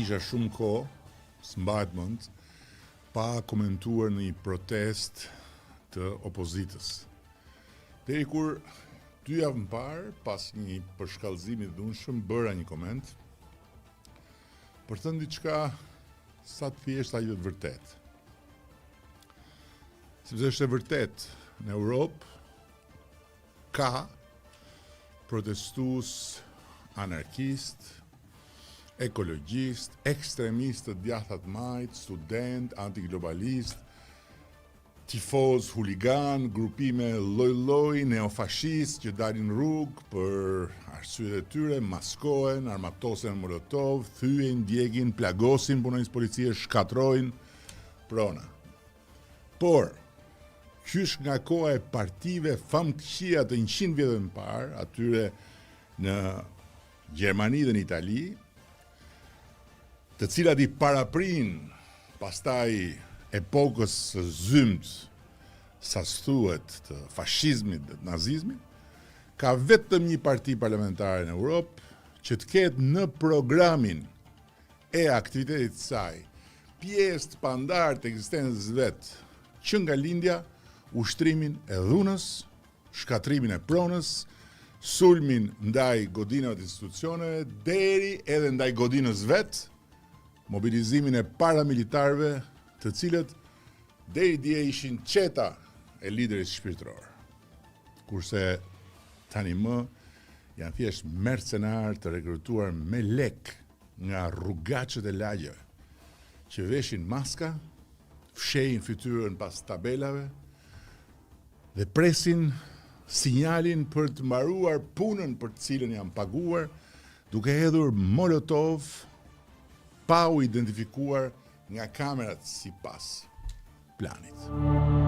kisha shumë kohë, s'mbahet mend, pa komentuar në një protest të opozitës. Deri kur 2 javë më parë, pas një përshkallëzimi të dhunshëm, bëra një koment për thënë diçka sa të thjesht aq të vërtet. Sepse është e vërtet, në Europë ka protestues anarkist, ekologjist, ekstremist të djatha të majt, student, antiglobalist, tifoz, huligan, grupime lloj-lloj, neofashist që dalin rrugë për arsyet e tyre, maskohen, armatosen molotov, thyen, djegin, plagosin punonjës policie, shkatrojnë, prona. Por, qysh nga koha e partive famkëqija të 100 vjetëve më parë, atyre në Gjermani dhe në Itali, të cilat i paraprin pastaj epokës së zymt, sa thuhet, të fashizmit dhe të nazizmit, ka vetëm një parti parlamentare në Europë që të ketë në programin e aktivitetit të saj pjesë të pandarë të ekzistencës vetë që nga lindja ushtrimin e dhunës, shkatrimin e pronës, sulmin ndaj godinave të institucioneve, deri edhe ndaj godinës vetë, mobilizimin e paramilitarëve, të cilët deri dje ishin qeta e liderit shpirtëror. Kurse tani më janë thjesht mercenarë të rekrutuar me lek nga rrugaçët e lagjeve, që veshin maska, fshehin fytyrën pas tabelave dhe presin sinjalin për të mbaruar punën për të cilën janë paguar, duke hedhur molotov pa u identifikuar nga kamerat sipas planit.